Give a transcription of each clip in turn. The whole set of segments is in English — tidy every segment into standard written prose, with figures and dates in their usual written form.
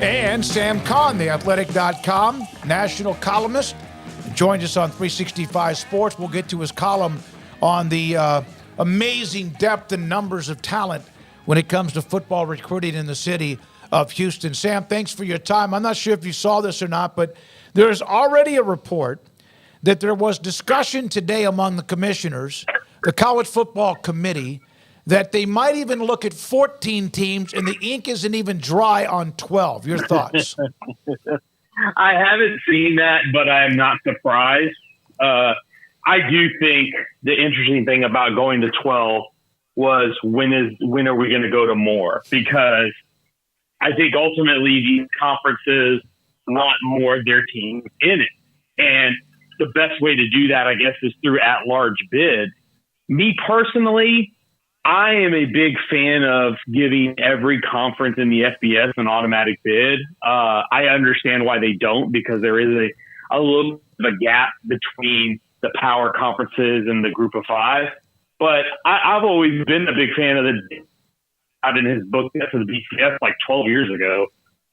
And Sam Kahn, theathletic.com national columnist, joins us on 365 Sports. We'll get to his column on the amazing depth and numbers of talent when it comes to football recruiting in the city of Houston. Sam, thanks for your time. I'm not sure if you saw this or not, but there's already a report that there was discussion today among the commissioners, the College Football Committee, that they might even look at 14 teams, and the ink isn't even dry on 12. Your thoughts? I haven't seen that, but I am not surprised. I do think the interesting thing about going to 12 was when are we going to go to more? Because I think ultimately these conferences want more of their teams in it. And the best way to do that, I guess, is through at-large bids. Me personally, I am a big fan of giving every conference in the FBS an automatic bid. I understand why they don't, because there is a little bit of a gap between the power conferences and the group of five. But I've always been a big fan of out in his book, that's the BCS, like 12 years ago.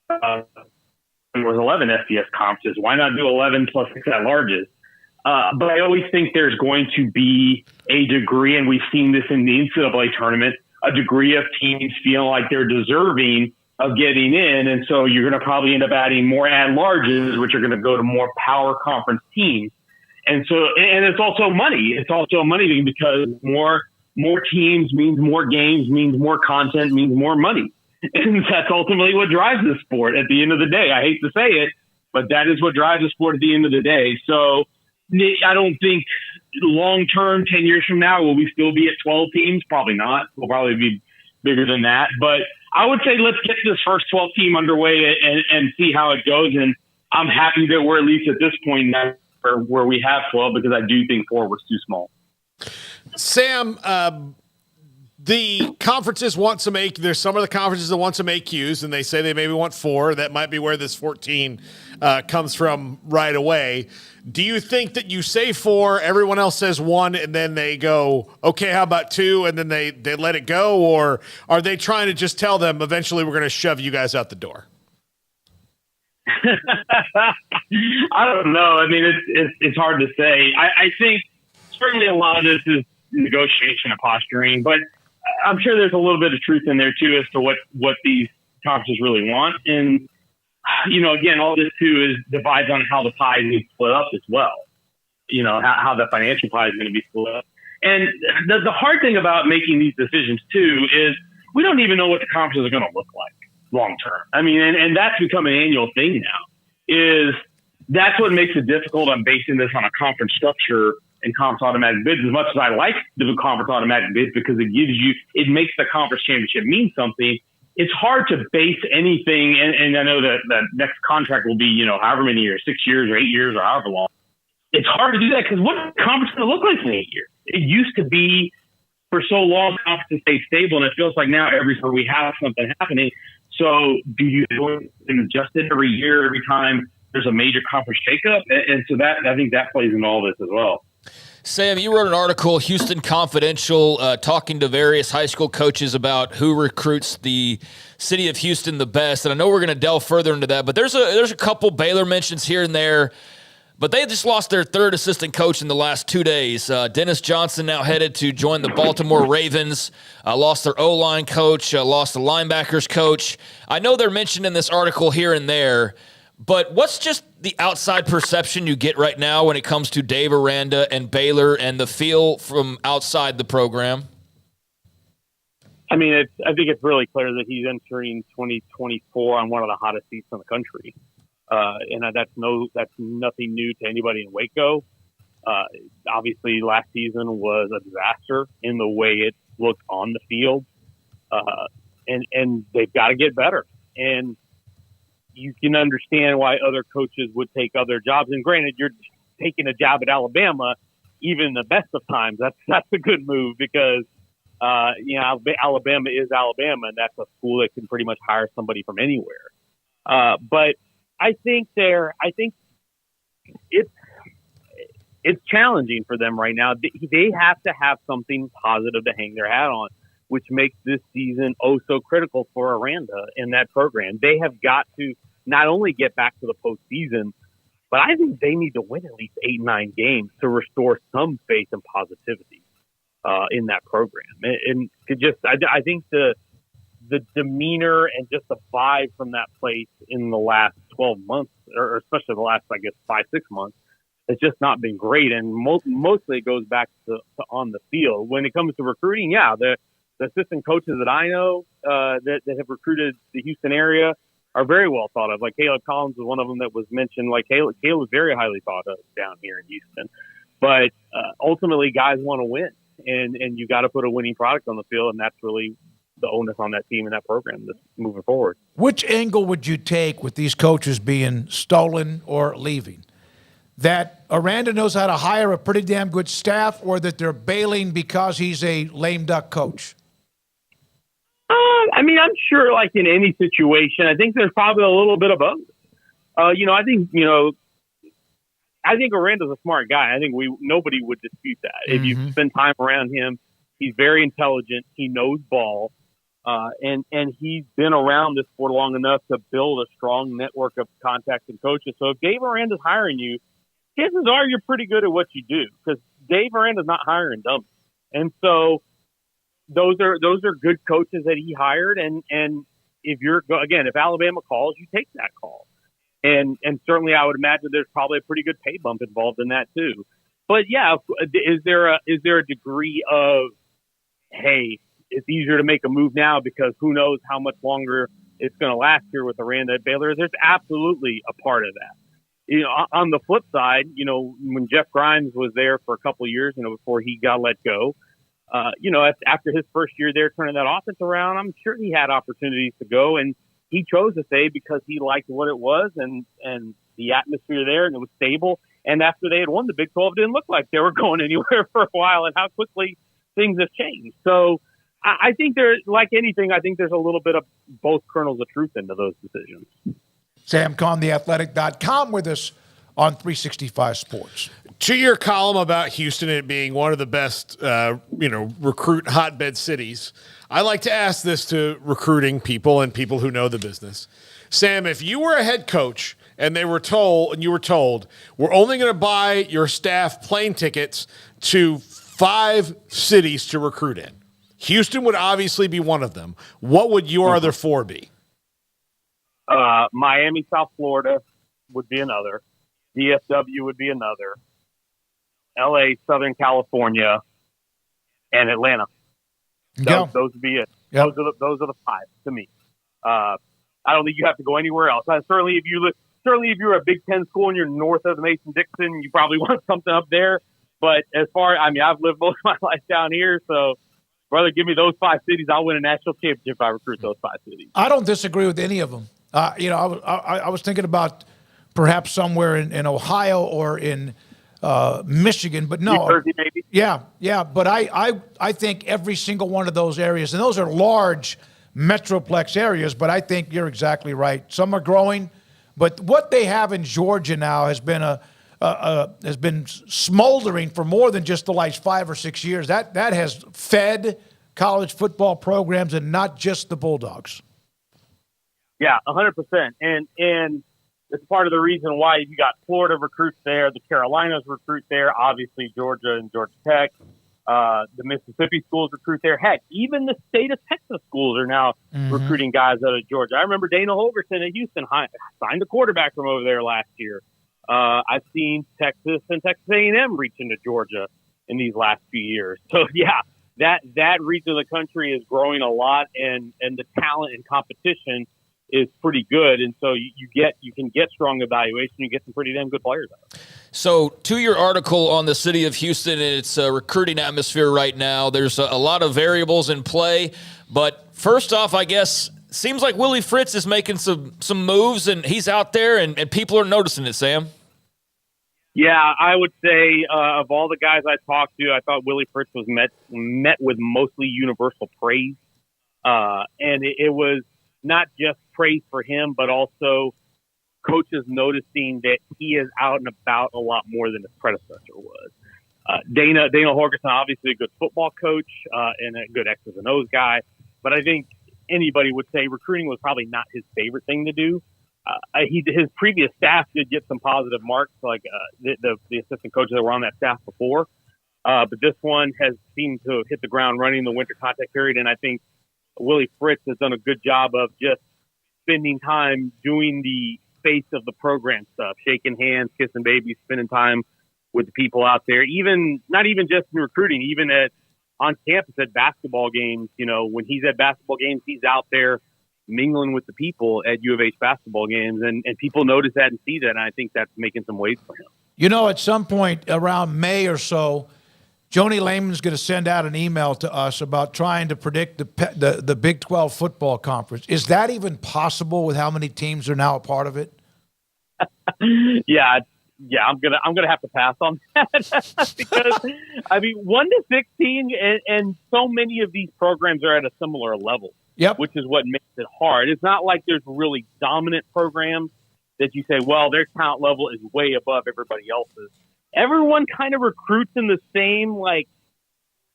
There was 11 FBS conferences. Why not do 11 plus 6 at-larges? But I always think there's going to be a degree, and we've seen this in the NCAA tournament, a degree of teams feeling like they're deserving of getting in. And so you're going to probably end up adding more at-larges, which are going to go to more power conference teams. And so, and it's also money. It's also a money thing, because more teams means more games, means more content, means more money. And that's ultimately what drives the sport at the end of the day. I hate to say it, but that is what drives the sport at the end of the day. So I don't think long-term, 10 years from now, will we still be at 12 teams? Probably not. We'll probably be bigger than that. But I would say let's get this first 12 team underway and see how it goes. And I'm happy that we're at least at this point now where we have 12, because I do think 4 was too small. Sam, the conferences want some AQs. There's some of the conferences that want some AQs, and they say they maybe want 4. That might be where this 14 comes from right away. Do you think that you say 4, everyone else says 1, and then they go, okay, how about 2, and then they let it go? Or are they trying to just tell them eventually we're going to shove you guys out the door? I don't know. I mean, it's hard to say. I think certainly a lot of this is negotiation and posturing, but I'm sure there's a little bit of truth in there too as to what these conferences really want. And, again, all this too is divides on how the pie is going to be split up as well. How the financial pie is going to be split up. And the hard thing about making these decisions too is we don't even know what the conferences are going to look like long term. I mean, and that's become an annual thing now. That's what makes it difficult. I'm basing this on a conference structure and conference automatic bids, as much as I like the conference automatic bids, because it makes the conference championship mean something. It's hard to base anything, and I know that next contract will be, however many years, 6 years or 8 years or however long. It's hard to do that, because what is the conference going to look like in 8 years? It used to be, for so long, conferences stay stable, and it feels like now every time we have something happening. So do you adjust it every year, every time there's a major conference shakeup? And so I think that plays into all this as well. Sam, you wrote an article, Houston Confidential, talking to various high school coaches about who recruits the city of Houston the best. And I know we're going to delve further into that, but there's a couple Baylor mentions here and there. But they just lost their third assistant coach in the last 2 days. Dennis Johnson now headed to join the Baltimore Ravens. Lost their O-line coach, lost the linebackers coach. I know they're mentioned in this article here and there, but what's just the outside perception you get right now when it comes to Dave Aranda and Baylor and the feel from outside the program? I mean, I think it's really clear that he's entering 2024 on one of the hottest seats in the country. And that's nothing new to anybody in Waco. Obviously, last season was a disaster in the way it looked on the field. And they've got to get better. And you can understand why other coaches would take other jobs. And granted, you're taking a job at Alabama, even in the best of times. That's a good move, because Alabama is Alabama, and that's a school that can pretty much hire somebody from anywhere. But I think it's challenging for them right now. They have to have something positive to hang their hat on. which makes this season oh so critical for Aranda in that program. They have got to not only get back to the postseason, but I think they need to win at least 8-9 games to restore some faith and positivity in that program. And to just, I think the demeanor and just the vibe from that place in the last 12 months, or especially the last, I guess, 5-6 months, has just not been great. And mostly it goes back to on the field. When it comes to recruiting, yeah, the assistant coaches that I know that have recruited the Houston area are very well thought of. Like Caleb Collins was one of them that was mentioned. Like Caleb was very highly thought of down here in Houston. But ultimately, guys want to win, and you got to put a winning product on the field, and that's really the onus on that team and that program that's moving forward. Which angle would you take with these coaches being stolen or leaving? That Aranda knows how to hire a pretty damn good staff, or that they're bailing because he's a lame duck coach? I mean, I'm sure, like in any situation, I think there's probably a little bit of both. I think Aranda's a smart guy. I think nobody would dispute that. Mm-hmm. If you spend time around him, he's very intelligent. He knows ball, and he's been around this sport long enough to build a strong network of contacts and coaches. So if Dave Aranda's hiring you, chances are you're pretty good at what you do, because Dave Aranda's not hiring dummies, and so. Those are good coaches that he hired, and if Alabama calls, you take that call, and certainly I would imagine there's probably a pretty good pay bump involved in that too. But yeah, is there a degree of, hey, it's easier to make a move now because who knows how much longer it's going to last here with Aranda at Baylor? There's absolutely a part of that. On the flip side, when Jeff Grimes was there for a couple of years, before he got let go. After his first year there, turning that offense around, I'm sure he had opportunities to go, and he chose to stay because he liked what it was and the atmosphere there, and it was stable. And after they had won the Big 12, it didn't look like they were going anywhere for a while, and how quickly things have changed. So I think there's, like anything, I think there's a little bit of both kernels of truth into those decisions. Sam Cohn, theathletic.com, with us on 365 Sports. To your column about Houston and it being one of the best, recruit hotbed cities, I like to ask this to recruiting people and people who know the business. Sam, if you were a head coach and you were told, we're only going to buy your staff plane tickets to 5 cities to recruit in, Houston would obviously be one of them. What would your other 4 be? Miami, South Florida would be another. DFW would be another. LA, Southern California, and Atlanta. Those would be it. Yep. Those are the 5 to me. I don't think you have to go anywhere else. Certainly, if you're a Big Ten school and you're north of the Mason-Dixon, you probably want something up there. But I've lived most of my life down here, so brother, give me those 5 cities. I'll win a national championship if I recruit those 5 cities. I don't disagree with any of them. I was thinking about perhaps somewhere in Ohio or in Michigan, but no. New Jersey, maybe. Yeah. But I think every single one of those areas, and those are large metroplex areas, but I think you're exactly right. Some are growing, but what they have in Georgia now has been smoldering for more than just the last 5 or 6 years. That has fed college football programs, and not just the Bulldogs. Yeah, 100%. And it's part of the reason why you got Florida recruits there, the Carolinas recruit there, obviously Georgia and Georgia Tech, the Mississippi schools recruit there. Heck, even the state of Texas schools are now recruiting guys out of Georgia. I remember Dana Holgerson at Houston signed a quarterback from over there last year. I've seen Texas and Texas A&M reach into Georgia in these last few years. So, yeah, that region of the country is growing a lot, and the talent and competition is pretty good, and so you can get strong evaluation. You get some pretty damn good players out. So, to your article on the city of Houston and its recruiting atmosphere right now, there's a lot of variables in play. But first off, I guess seems like Willie Fritz is making some moves, and he's out there, and people are noticing it. Sam. Yeah, I would say of all the guys I talked to, I thought Willie Fritz was met with mostly universal praise, and it was not just praise for him, but also coaches noticing that he is out and about a lot more than his predecessor was. Dana Horgerson, obviously a good football coach and a good X's and O's guy. But I think anybody would say recruiting was probably not his favorite thing to do. His previous staff did get some positive marks, like the assistant coaches that were on that staff before. But this one has seemed to have hit the ground running in the winter contact period. And I think Willie Fritz has done a good job of just spending time doing the face of the program stuff, shaking hands, kissing babies, spending time with the people out there, not even just in recruiting, even on campus at basketball games. When he's at basketball games, he's out there mingling with the people at U of H basketball games, and people notice that and see that, and I think that's making some waves for him. At some point around May or so, Joni Lehman's going to send out an email to us about trying to predict the Big 12 football conference. Is that even possible with how many teams are now a part of it? Yeah, I'm gonna have to pass on that because 1 to 16, and so many of these programs are at a similar level. Yep. Which is what makes it hard. It's not like there's really dominant programs that you say, well, their talent level is way above everybody else's. Everyone kind of recruits in the same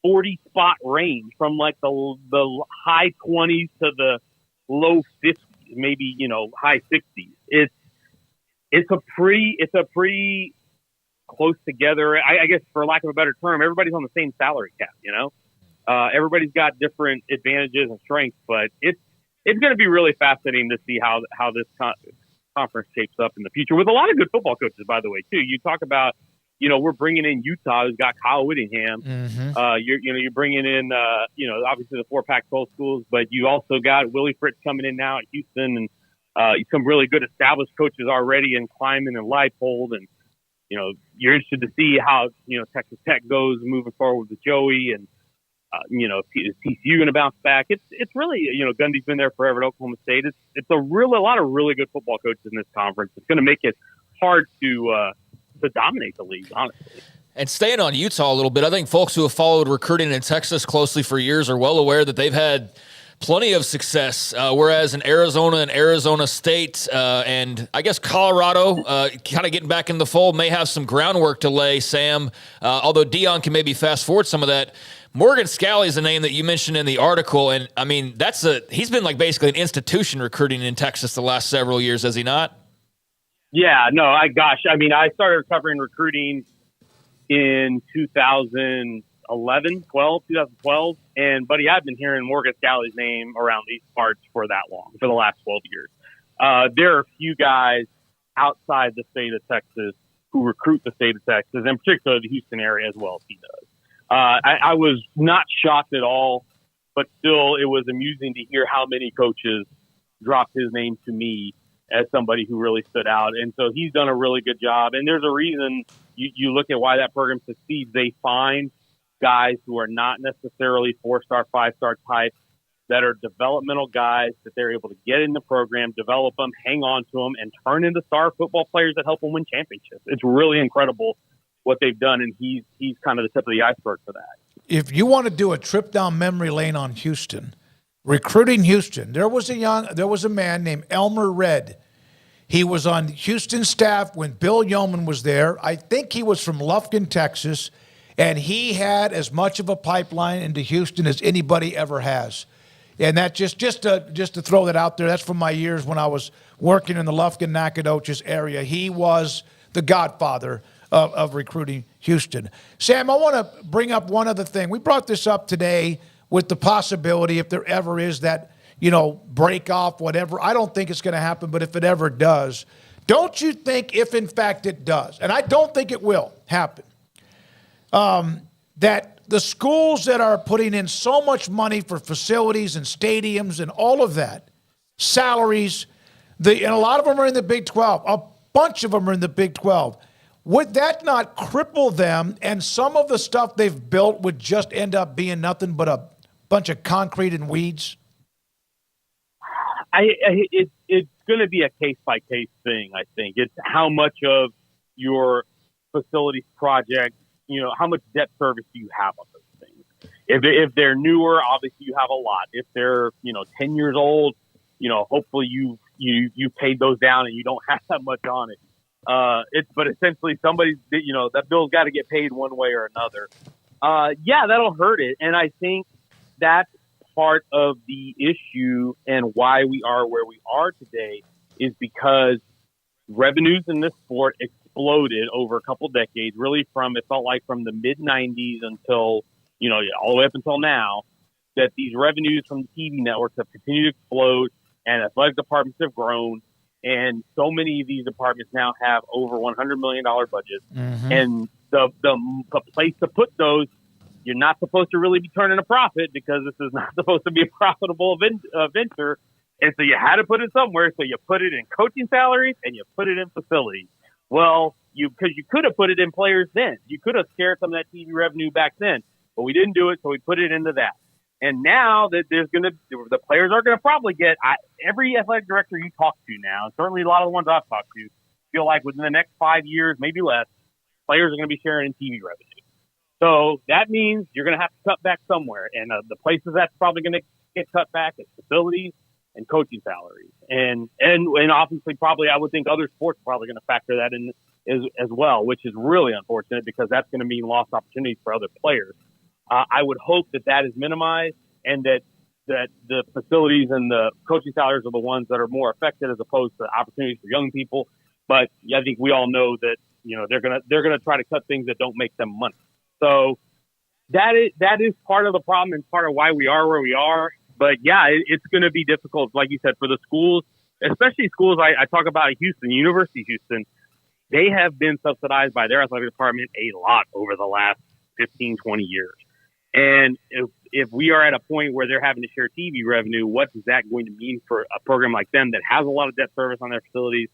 40 spot range, from the high 20s to the low 50s, maybe high 60s. It's a pretty close together. I guess, for lack of a better term, everybody's on the same salary cap. Everybody's got different advantages and strengths, but it's going to be really fascinating to see how this conference shapes up in the future, with a lot of good football coaches, by the way, too. You talk about, we're bringing in Utah, who's got Kyle Whittingham. Mm-hmm. You're bringing in, obviously the 4 Pac-12 schools, but you also got Willie Fritz coming in now at Houston, and some really good established coaches already in Kleiman and Leipold, and you're interested to see how Texas Tech goes moving forward with Joey, and is TCU going to bounce back? It's really Gundy's been there forever at Oklahoma State. It's a lot of really good football coaches in this conference. It's going to make it hard to dominate the league, honestly. And staying on Utah a little bit, I think folks who have followed recruiting in Texas closely for years are well aware that they've had plenty of success, whereas in Arizona and Arizona State and I guess Colorado, kind of getting back in the fold, may have some groundwork to lay, Sam, although Dion can maybe fast forward some of that. Morgan Scalley is a name that you mentioned in the article, and he's been basically an institution recruiting in Texas the last several years, has he not? Yeah, no, I started covering recruiting in 2012, and buddy, I've been hearing Morgan Scalley's name around these parts for that long, for the last 12 years. There are a few guys outside the state of Texas who recruit the state of Texas, and particularly the Houston area as well as he does. I was not shocked at all, but still it was amusing to hear how many coaches dropped his name to me as somebody who really stood out. And so he's done a really good job. And there's a reason you look at why that program succeeds. They find guys who are not necessarily 4-star, 5-star types, that are developmental guys that they're able to get in the program, develop them, hang on to them, and turn into star football players that help them win championships. It's really incredible what they've done, and he's kind of the tip of the iceberg for that. If you want to do a trip down memory lane on Houston, recruiting Houston, there was a man named Elmer Red. He was on Houston's staff when Bill Yeoman was there. I think he was from Lufkin, Texas, and he had as much of a pipeline into Houston as anybody ever has. And that just to throw that out there, that's from my years when I was working in the Lufkin, Nacogdoches area. He was the godfather of recruiting Houston. Sam, I want to bring up one other thing. We brought this up today with the possibility, if there ever is that, break off, whatever. I don't think it's going to happen, but if it ever does, don't you think, if in fact it does, and I don't think it will happen, that the schools that are putting in so much money for facilities and stadiums and all of that, salaries, and a lot of them are in the Big 12, a bunch of them are in the Big 12, would that not cripple them, and some of the stuff they've built would just end up being nothing but a bunch of concrete and weeds? It's going to be a case-by-case thing, I think. It's how much of your facilities project, how much debt service do you have on those things? If they're newer, obviously you have a lot. If they're, 10 years old, hopefully you paid those down and you don't have that much on it. But essentially somebody's, that bill's got to get paid one way or another. Yeah, that'll hurt it. And I think that's part of the issue and why we are where we are today is because revenues in this sport exploded over a couple decades, really it felt like from the mid 90s until, all the way up until now, that these revenues from the TV networks have continued to explode and athletic departments have grown. And so many of these departments now have over $100 million budgets. Mm-hmm. And the place to put those, you're not supposed to really be turning a profit because this is not supposed to be a profitable venture. And so you had to put it somewhere. So you put it in coaching salaries and you put it in facilities. Well, because you could have put it in players then. You could have scared some of that TV revenue back then. But we didn't do it, so we put it into that. And now that the players are going to probably get every athletic director you talk to now, certainly a lot of the ones I've talked to, feel like within the next 5 years, maybe less, players are going to be sharing in TV revenue. So that means you're going to have to cut back somewhere. And the places that's probably going to get cut back is facilities and coaching salaries. And obviously probably I would think other sports are probably going to factor that in as well, which is really unfortunate because that's going to mean lost opportunities for other players. I would hope that is minimized and that the facilities and the coaching salaries are the ones that are more affected as opposed to opportunities for young people. But I think we all know that, they're going to try to cut things that don't make them money. So that is part of the problem and part of why we are where we are. But yeah, it's going to be difficult, like you said, for the schools, especially schools. I talk about Houston, University of Houston. They have been subsidized by their athletic department a lot over the last 15, 20 years. And if we are at a point where they're having to share TV revenue, what is that going to mean for a program like them that has a lot of debt service on their facilities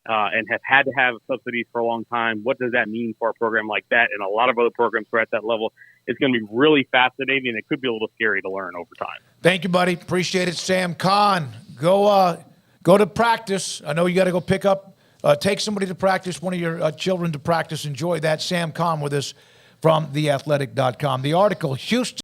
and have had to have subsidies for a long time? What does that mean for a program like that? And a lot of other programs who are at that level, it's going to be really fascinating, and it could be a little scary to learn over time. Thank you, buddy. Appreciate it, Sam Kahn. Go to practice. I know you got to go pick up, take somebody to practice, one of your children to practice. Enjoy that. Sam Kahn with us from theathletic.com. The article, Houston.